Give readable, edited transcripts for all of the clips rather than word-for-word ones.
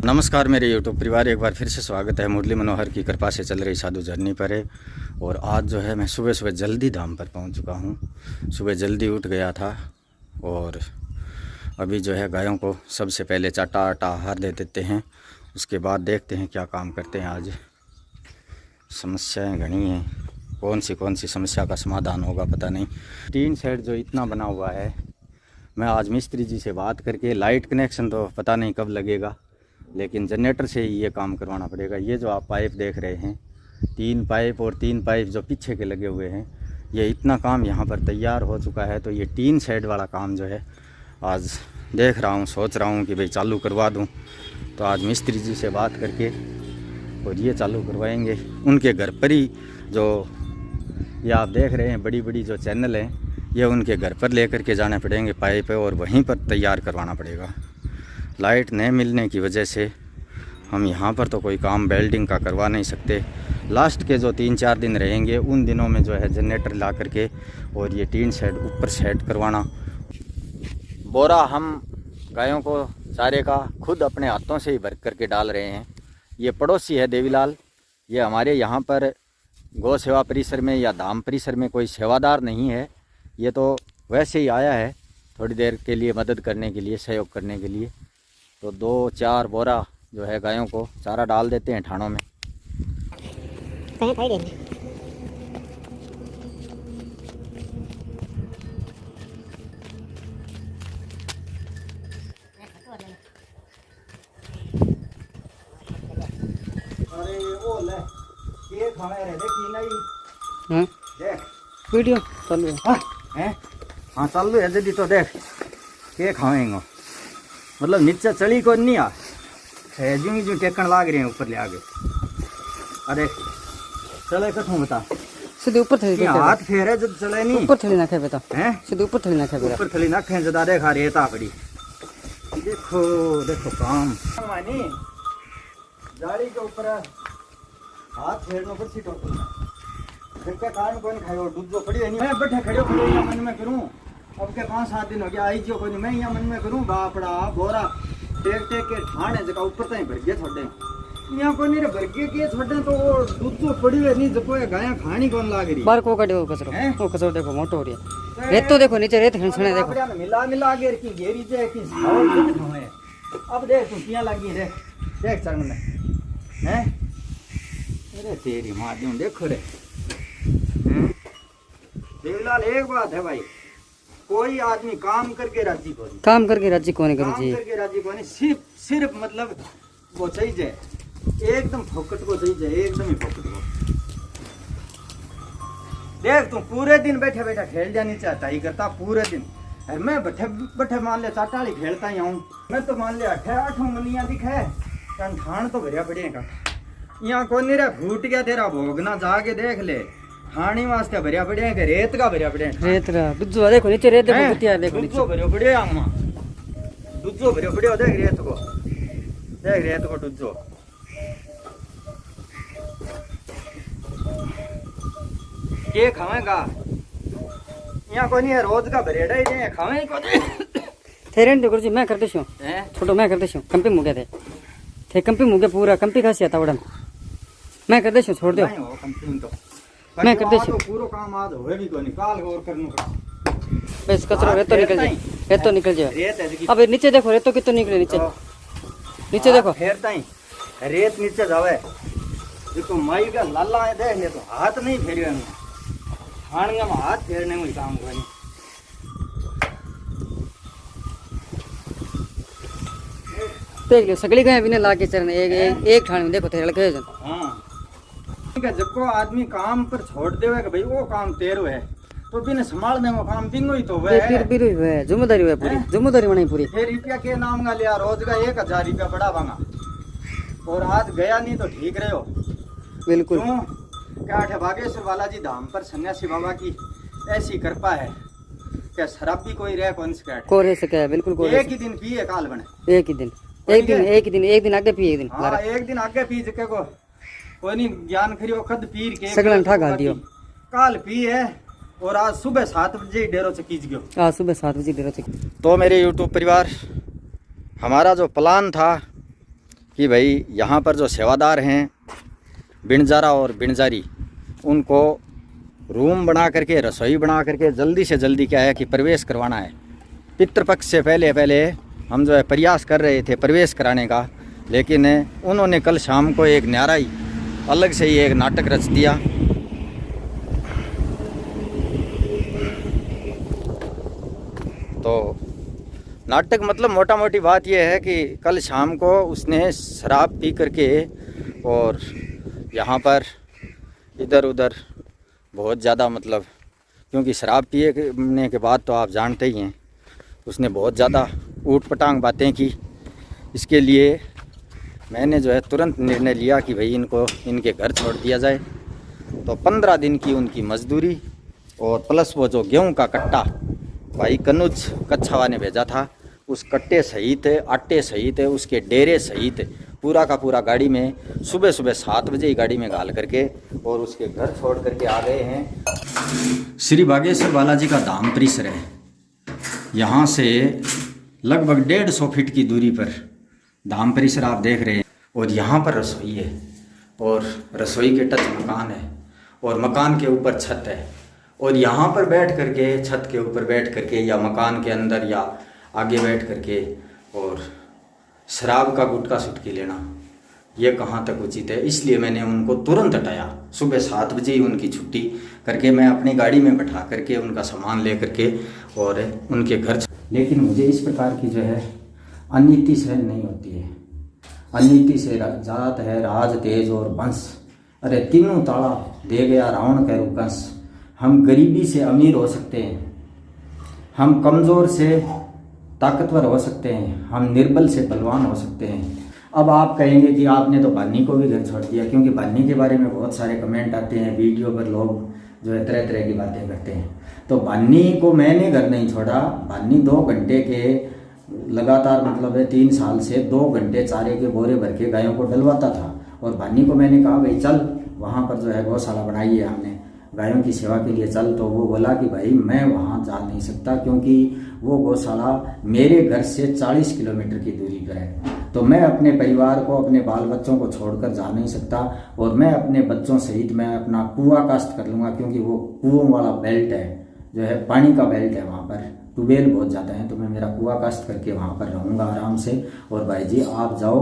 नमस्कार मेरे यूट्यूब परिवार, एक बार फिर से स्वागत है। मुरली मनोहर की कृपा से चल रही साधु जर्नी पर है। और आज जो है मैं सुबह सुबह जल्दी धाम पर पहुंच चुका हूं। सुबह जल्दी उठ गया था और अभी जो है गायों को सबसे पहले चाटा आटा आहार दे देते हैं। उसके बाद देखते हैं क्या काम करते हैं। आज समस्याएं घनी हैं, कौन सी समस्या का समाधान होगा पता नहीं। टीन शेड जो इतना बना हुआ है, मैं आज मिस्त्री जी से बात करके, लाइट कनेक्शन तो पता नहीं कब लगेगा, लेकिन जनरेटर से ही ये काम करवाना पड़ेगा। ये जो आप पाइप देख रहे हैं, 3 पाइप और 3 पाइप जो पीछे के लगे हुए हैं, ये इतना काम यहाँ पर तैयार हो चुका है। तो ये टीन शेड वाला काम जो है आज देख रहा हूँ, सोच रहा हूँ कि भाई चालू करवा दूँ। तो आज मिस्त्री जी से बात करके और ये चालू करवाएंगे। उनके घर पर ही जो ये आप देख रहे हैं बड़ी बड़ी जो चैनल हैं, ये उनके घर पर लेकर के जाने पड़ेंगे पाइप और वहीं पर तैयार करवाना पड़ेगा। लाइट नहीं मिलने की वजह से हम यहाँ पर तो कोई काम वेल्डिंग का करवा नहीं सकते। लास्ट के जो 3-4 दिन रहेंगे, उन दिनों में जो है जनरेटर ला करके और ये टीन शेड ऊपर सेट करवाना। बोरा हम गायों को चारे का खुद अपने हाथों से ही भर करके डाल रहे हैं। ये पड़ोसी है देवीलाल, ये हमारे यहाँ पर गौ सेवा परिसर में या धाम परिसर में कोई सेवादार नहीं है। ये तो वैसे ही आया है थोड़ी देर के लिए मदद करने के लिए, सहयोग करने के लिए। तो 2-4 बोरा जो है गायों को चारा डाल देते हैं ठाणों में। अरे वो ले ये खाने रहे देखी नहीं देख वीडियो चालू है। हाँ चालू है जल्दी। तो देख के खाएंगे, मतलब नीचे चली को नहीं आ जू टेकन लाग रहे हैं ऊपर ले आगे। अरे चले कथों बता सीधे ऊपर थली हाथ फेरे जब चले नहीं ऊपर थली नाखे बेटा हैं, सीधे ऊपर थली नाखे बेटा ऊपर थली नाखे जदा देखा रेता पड़ी। देखो देखो काम मानी जाली के ऊपर हाथ फेरने पर सीट टोटल फिर क्या कारण कौन खायो दूधो पड़ी है नहीं। मैं बैठे खड़े खड़े मन में करूं। अब के 5-7 दिन हो गया आई जो कोई मैं यहाँ मन में करूं बापड़ा बोरा टेक के ठाणे जगह ऊपर ताई भर गए छोड़े यहाँ कोई नहीं भर के छोड़े। तो वो दूध तो पड़ी है नहीं, जब गाया खानी कौन लाग रही बाहर को कड़े वो कचरो देखो मोटो हो रही है। रेत तो देखो नीचे रेत खणसणे देखो मिला गेर की घेरी जे की साव दूध खाए। अब देख तू किया लगी रे, देख चरण में हैं। अरे तेरी मां दूं देखो रे। देवलाल एक बात है भाई, कोई आदमी काम करके राजी को नहीं, काम करके राजी को नहीं करो जी, करके राजी को नहीं। सिर्फ मतलब वो चाहिए एकदम फोकट को चाहिए, एकदम ही फोकट को। देख तू पूरे दिन बैठे बैठे खेल जानी चाहता ही करता पूरे दिन। अरे मैं बैठे बैठे मान ले चाटाली खेलता ही हूँ। मैं तो मान ले 8 मनिया दिखे ठाण तो भरिया पड़ेगा यहाँ को नहीं रे। फूट गया तेरा भोगना जाके देख ले। खानी वास्ते भरिया पड़े के रेत का भरिया पड़े रेत रा दुज्जो देखो नीचे रेत देखो कितना देखो नीचे दुज्जो भरियो पड़े आमा दुज्जो भरियो पड़े देख रेत को, देख रेत को दुज्जो। के खावेगा यहाँ को नहीं है, रोज का भरेड़ा ही दे खावे को दे थेरेन देखो जी। मैं करते छू छोटो मैं करते छू कंपी मुगे थे कंपी मुगे पूरा कंपी खासी आता वडन मैं करते छू छोड़ दो। मैं करते छू पूरा काम आज होएगी को निकाल और करनो का बस कचरो रेत तो निकल जाए, रेत तो निकल जाए। अब नीचे देखो रेत तो कितना निकले नीचे, नीचे देखो फेरता ही रेत नीचे जावे। देखो माई का लाला है देख ले, तो हाथ नहीं फेरियो में खाणिया में हाथ फेरने में काम कोनी। देख लो सगली गए बिना लाके चरने एक ठाण में देखो तेरे लगे जन। हां जब को आदमी काम पर छोड़ देवे कि भाई वो काम तेरो है, तो बिना संभाल देंगे काम बिंगो ही तो वे फिर है जिम्मेदारी है पूरी, जिम्मेदारी बनाई पूरी। फिर रुपया के नाम का लिया रोज का 1000 रुपया बड़ा भांगा और आज गया नहीं तो ठीक रहे हो बिल्कुल। क्या है बागेश्वर बालाजी धाम पर सन्यासी बाबा की ऐसी कृपा है क्या शराबी कोई रह कौन से को रह सके बिल्कुल को एक ही दिन पिए काल बने एक ही दिन आगे पिए एक दिन। हां एक दिन आगे पी सके को कोई नहीं ज्ञान करियो खद पीर के सगलन ठा गाल दियो काल पी है और आज सुबह 7 बजे डेरो से खींच गयो। आज सुबह 7 बजे डेरो से। तो मेरे यूट्यूब परिवार, हमारा जो प्लान था कि भाई यहाँ पर जो सेवादार हैं बिनजारा और बिनजारी, उनको रूम बना करके, रसोई बना करके जल्दी से जल्दी क्या है कि प्रवेश करवाना है। पितृपक्ष से पहले पहले हम जो है प्रयास कर रहे थे प्रवेश कराने का, लेकिन उन्होंने कल शाम को एक न्यारा ही अलग से ही एक नाटक रच दिया। तो नाटक मतलब मोटा मोटी बात यह है कि कल शाम को उसने शराब पी करके और यहाँ पर इधर उधर बहुत ज़्यादा, मतलब क्योंकि शराब पीने के बाद तो आप जानते ही हैं, उसने बहुत ज़्यादा ऊट पटांग बातें की। इसके लिए मैंने जो है तुरंत निर्णय लिया कि भाई इनको इनके घर छोड़ दिया जाए। तो 15 दिन की उनकी मजदूरी और प्लस वो जो गेहूं का कट्टा भाई कनुज कच्छावा ने भेजा था, उस कट्टे सहित, आटे सहित, उसके डेरे सहित पूरा का पूरा गाड़ी में सुबह सुबह 7 बजे ही गाड़ी में घाल करके और उसके घर छोड़ करके आ गए हैं। श्री बागेश्वर बालाजी का धाम परिसर है, यहाँ से लगभग 150 फीट की दूरी पर धाम परिसर आप देख रहे हैं। और यहाँ पर रसोई है और रसोई के टच मकान है और मकान के ऊपर छत है। और यहाँ पर बैठ करके, छत के ऊपर बैठ करके या मकान के अंदर या आगे बैठ करके और शराब का गुटखा सुटकी लेना, ये कहाँ तक उचित है। इसलिए मैंने उनको तुरंत हटाया। सुबह 7 बजे ही उनकी छुट्टी करके मैं अपनी गाड़ी में बैठा करके उनका सामान ले करके और उनके घर। लेकिन मुझे इस प्रकार की जो है अनीति सहन नहीं होती है। अनीति से जात है राज तेज और वंश, अरे तीनों ताला दे गया रावण का रूपंश। हम गरीबी से अमीर हो सकते हैं, हम कमज़ोर से ताकतवर हो सकते हैं, हम निर्बल से बलवान हो सकते हैं। अब आप कहेंगे कि आपने तो बानी को भी घर छोड़ दिया, क्योंकि बानी के बारे में बहुत सारे कमेंट आते हैं, वीडियो पर लोग जो है तरह तरह की बातें करते हैं। तो बानी को मैंने घर नहीं छोड़ा। बानी 2 घंटे के लगातार, मतलब है 3 साल से 2 घंटे चारे के बोरे भर के गायों को डलवाता था। और बानी को मैंने कहा भाई चल वहाँ पर जो है गौशाला बनाई है हमने, गायों की सेवा के लिए चल। तो वो बोला कि भाई मैं वहाँ जा नहीं सकता, क्योंकि वो गौशाला मेरे घर से 40 किलोमीटर की दूरी पर है। तो मैं अपने परिवार को, अपने बाल बच्चों को छोड़कर जा नहीं सकता। और मैं अपने बच्चों सहित मैं अपना कुआं कास्ट कर लूँगा, क्योंकि वो कुओं वाला बेल्ट है, जो है पानी का बेल्ट है, वहाँ पर ट्यूबवेल बहुत ज़्यादा हैं। तो मैं मेरा कुआं कास्ट करके वहाँ पर रहूँगा आराम से। और भाई जी आप जाओ,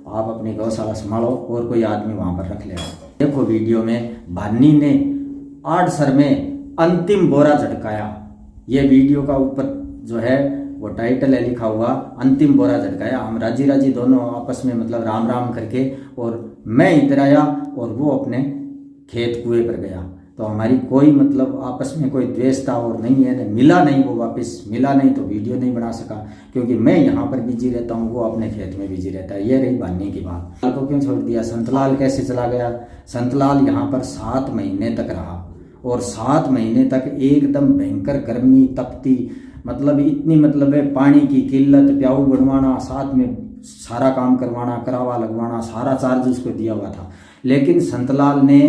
आप अपनी गौशाला संभालो और कोई आदमी वहाँ पर रख लेना। देखो वीडियो में भानी ने 8 सर में अंतिम बोरा झटकाया। ये वीडियो का ऊपर जो है वो टाइटल है लिखा हुआ, अंतिम बोरा झटकाया। हम राजी राजी दोनों आपस में मतलब राम राम करके, और मैं इधर आया और वो अपने खेत कुएं पर गया। तो हमारी कोई मतलब आपस में कोई द्वेष था और नहीं है, मिला नहीं, वो वापस मिला नहीं तो वीडियो नहीं बना सका, क्योंकि मैं यहाँ पर बिजी रहता हूँ, वो अपने खेत में बिजी रहता है। ये रही बानी की बात। लाल को क्यों छोड़ दिया? संतलाल कैसे चला गया? संतलाल यहाँ पर 7 महीने तक रहा और 7 महीने तक एकदम भयंकर गर्मी तपती, मतलब इतनी मतलब है पानी की किल्लत, प्याऊ बनवाना, साथ में सारा काम करवाना, करावा लगवाना, सारा चार्ज उसको दिया हुआ था। लेकिन संतलाल ने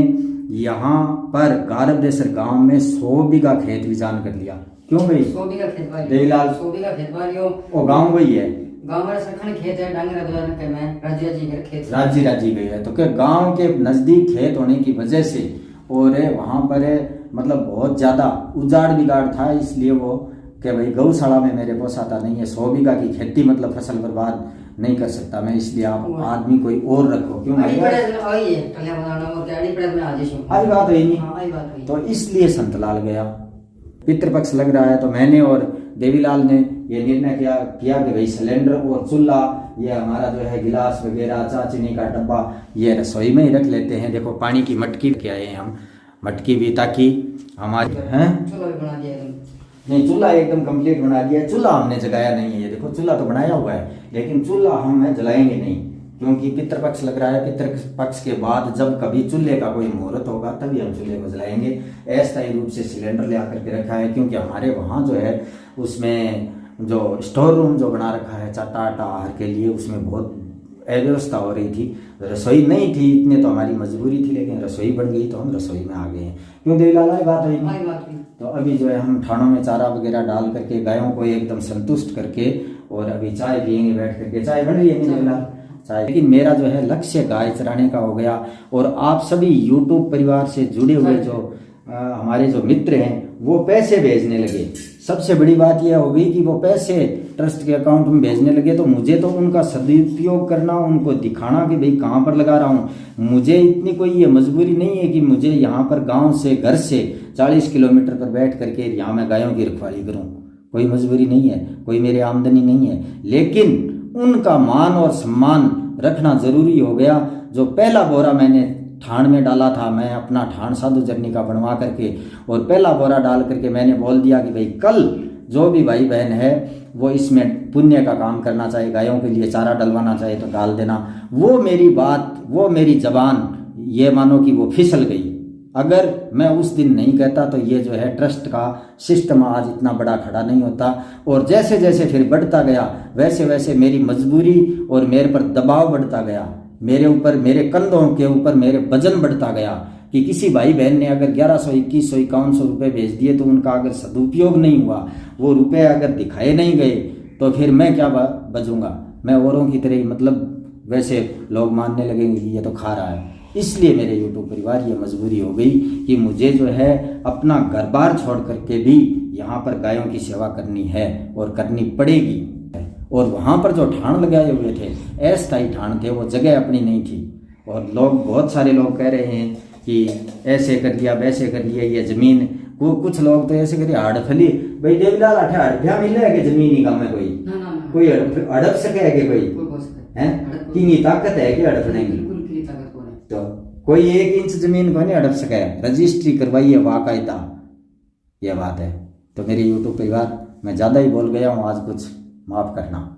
यहाँ पर गारबदेसर गांव में 100 बीघा खेत बिजान कर लिया। क्यों भाई? 100 बीघा खेत बाड़ी, देवीलाल 100 बीघा खेत बाड़ी हो। वो गांव वही है, गांव में सरखन खेत है, डांगरा द्वारा के में राज्य जी के खेत, राज्य राज्य गई है। तो क्या गांव के नजदीक खेत होने की वजह से और वहाँ पर मतलब बहुत ज़्यादा उजाड़ बिगाड़ था, इसलिए वो कि भाई गौशाला में मेरे पोसाता नहीं है, 100 बीघा की खेती मतलब फसल बर्बाद नहीं कर सकता मैं, इसलिए आप आदमी कोई और रखो। क्यों आई बात है नहीं, तो इसलिए संतलाल गया। पितृपक्ष लग रहा है तो मैंने और देवीलाल ने ये निर्णय किया कि भाई सिलेंडर और चूल्हा, ये हमारा जो है गिलास वगैरह, चाचनी का डब्बा, ये रसोई में ही रख लेते हैं। देखो पानी की मटकी क्या है, हम मटकी भी, ताकि हमारे हैं नहीं, चूल्हा एकदम कंप्लीट बना दिया है। चूल्हा हमने जलाया नहीं है, ये देखो चूल्हा तो बनाया हुआ है, लेकिन चूल्हा हम जलाएंगे नहीं, क्योंकि पितृपक्ष लग रहा है। पितृपक्ष के बाद जब कभी चूल्हे का कोई मुहूर्त होगा तभी हम चूल्हे को जलाएंगे। अस्थायी रूप से सिलेंडर ले आकर के रखा है, क्योंकि हमारे वहाँ जो है उसमें जो स्टोर रूम जो बना रखा है चाटा आटा आहार के लिए, उसमें बहुत अव्यवस्था हो रही थी। रसोई नहीं थी, इतने तो हमारी मजबूरी थी, लेकिन रसोई बन गई तो हम रसोई में आ गए हैं। क्यों देवीलाल बात हुई नहीं? तो अभी जो है हम ठाणों में चारा वगैरह डाल करके गायों को एकदम संतुष्ट करके और अभी चाय पियेंगे बैठ करके। चाय बन रही है नहीं देवीलाल? चाहे, लेकिन मेरा जो है लक्ष्य गाय चराने का हो गया। और आप सभी यूट्यूब परिवार से जुड़े हुए जो हमारे जो मित्र हैं वो पैसे भेजने लगे। सबसे बड़ी बात यह हो गई कि वो पैसे ट्रस्ट के अकाउंट में भेजने लगे, तो मुझे तो उनका सदुपयोग करना, उनको दिखाना कि भाई कहाँ पर लगा रहा हूँ। मुझे इतनी कोई ये मजबूरी नहीं है कि मुझे यहाँ पर गांव से, घर से 40 किलोमीटर पर बैठ करके यहाँ मैं गायों की रखवाली करूँ। कोई मजबूरी नहीं है, कोई मेरी आमदनी नहीं है, लेकिन उनका मान और सम्मान रखना जरूरी हो गया। जो पहला बोरा मैंने ठाण में डाला था, मैं अपना ठाण साधु जर्नी का बनवा करके और पहला बोरा डाल करके मैंने बोल दिया कि भाई कल जो भी भाई बहन है वो इसमें पुण्य का काम करना चाहे, गायों के लिए चारा डलवाना चाहे तो डाल देना। वो मेरी बात, वो मेरी जबान, ये मानो कि वो फिसल गई। अगर मैं उस दिन नहीं कहता तो ये जो है ट्रस्ट का सिस्टम आज इतना बड़ा खड़ा नहीं होता। और जैसे जैसे फिर बढ़ता गया वैसे वैसे मेरी मजबूरी और मेरे पर दबाव बढ़ता गया, मेरे ऊपर, मेरे कंधों के ऊपर मेरे वजन बढ़ता गया कि किसी भाई बहन ने अगर 1100, 2100, 5100 रुपये भेज दिए तो उनका अगर सदुपयोग नहीं हुआ, वो रुपए अगर दिखाए नहीं गए तो फिर मैं क्या बचूंगा। मैं औरों की तरह, मतलब वैसे लोग मानने लगेंगे कि ये तो खा रहा है। इसलिए मेरे यूट्यूब परिवार ये मजबूरी हो गई कि मुझे जो है अपना घर बार छोड़ करके भी यहाँ पर गायों की सेवा करनी है और करनी पड़ेगी। और वहाँ पर जो ठाण लगाए हुए थे, अस्थायी ठाण थे, वो जगह अपनी नहीं थी। और लोग, बहुत सारे लोग कह रहे हैं कि ऐसे कर लिया, वैसे कर लिया, ये जमीन को, कुछ लोग तो ऐसे करिए हड़फली, भाई देवीलाल अठे हड़फिया मिले है कि जमीन ही कम है, कोई हड़प सके है कि कोई है कि ताकत है कि हड़पने की, तो कोई 1 इंच जमीन को नहीं हड़प सके। रजिस्ट्री करवाइए बाकायदा, यह बात है। तो मेरे यूट्यूब परिवार, मैं ज़्यादा ही बोल गया हूँ आज, कुछ माफ करना।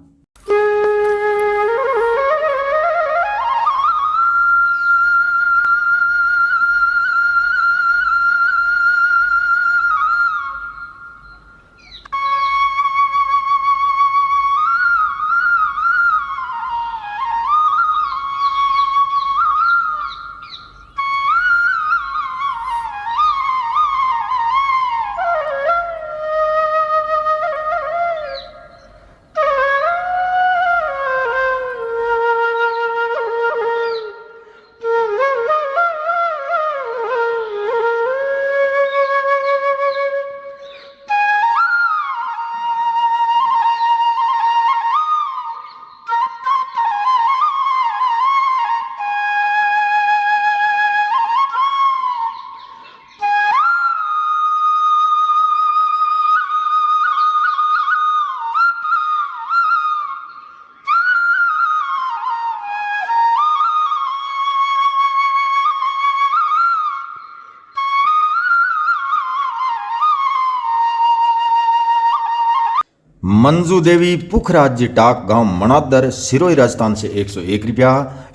मंजू देवी पुखराज टाक गांव मणादर सिरोही राजस्थान से 101 रुपया।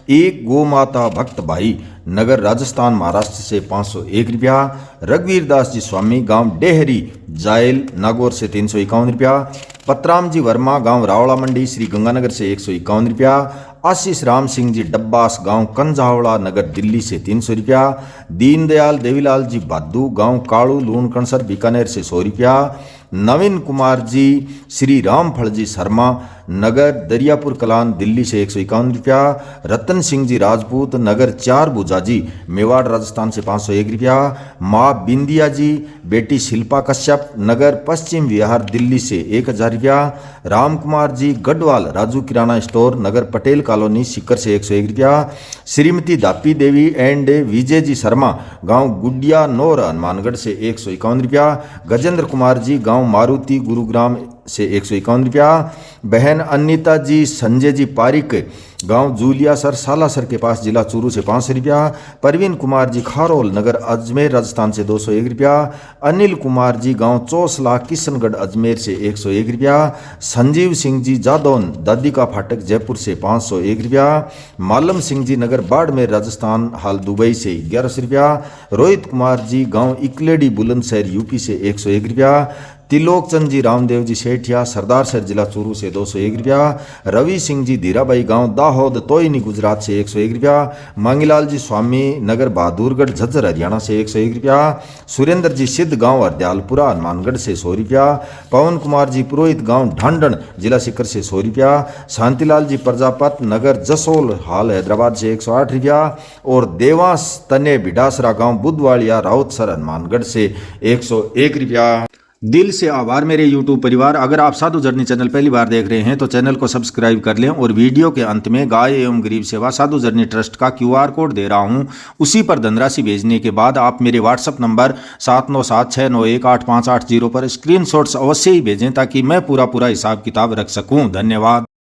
एक गौ माता भक्त भाई नगर राजस्थान महाराष्ट्र से 501 रुपया। रघुवीर दास जी स्वामी गांव डेहरी जायल नागौर से 351 रुपया। पतराम जी वर्मा गांव रावला मंडी श्री गंगानगर से 151 रुपया। आशीष राम सिंह जी डब्बास गांव कंजावड़ा नगर दिल्ली से 300 रुपया। दीनदयाल देवीलाल जी बादू गांव काड़ू लूणकणसर बीकानेर से 100 रुपया। नवीन कुमार जी श्री रामफल जी शर्मा नगर दरियापुर कलान दिल्ली से 151 रुपया। रतन सिंह जी राजपूत नगर 4 बुजाजी मेवाड़ राजस्थान से 501 रुपया। माँ बिंदिया जी बेटी शिल्पा कश्यप नगर पश्चिम विहार दिल्ली से 1000 रुपया। राम कुमार जी गढ़वाल राजू किराना स्टोर नगर पटेल कॉलोनी सीकर से 101 रुपया। श्रीमती दापी देवी एंड विजय जी शर्मा गांव गुडिया नौर हनुमानगढ़ से 151 रुपया। गजेंद्र कुमार जी गांव मारुति गुरुग्राम से 151 रुपया। बहन अनिता जी संजय जी पारिक गांव जूलिया सर सालासर के पास जिला चूरू से 500 रुपया। परवीन कुमार जी खारोल नगर अजमेर राजस्थान से 201 रुपया। अनिल कुमार जी गांव चौसला किशनगढ़ अजमेर से 101 रुपया। संजीव सिंह जी जादौन दादिका फाटक जयपुर से 501 रुपया। मालम सिंह जी नगर बाड़मेर राजस्थान हाल दुबई से 1100 रुपया। रोहित कुमार जी गांव इकलेडी बुलंदशहर यूपी से 101 रुपया। तिलोक चंद जी रामदेव जी सेठिया सरदार सर जिला चूरू से 201 रुपया, रवि सिंह जी धीराबाई गांव दाहोद तोयनी गुजरात से 101 रुपया, मांगीलाल जी स्वामी नगर बहादुरगढ़ झज्जर हरियाणा से 101 रुपया, सुरेंद्र जी सिद्ध गांव हरदयालपुरा हनुमानगढ़ से 100 रुपया, पवन कुमार जी पुरोहित गांव ढांडन जिला सीकर से 100 रुपया, शांतिलाल जी प्रजापत नगर जसोल हाल हैदराबाद से 108 रुपया और देवांश तने भिडासरा गांव बुधवाड़िया राउतसर हनुमानगढ़ से 101 रुपया। दिल से आभार मेरे YouTube परिवार। अगर आप साधु जर्नी चैनल पहली बार देख रहे हैं तो चैनल को सब्सक्राइब कर लें और वीडियो के अंत में गाय एवं गरीब सेवा साधु जर्नी ट्रस्ट का QR कोड दे रहा हूं, उसी पर धनराशि भेजने के बाद आप मेरे WhatsApp नंबर 7976918580 पर स्क्रीनशॉट्स अवश्य ही भेजें ताकि मैं पूरा हिसाब किताब रख सकूं। धन्यवाद।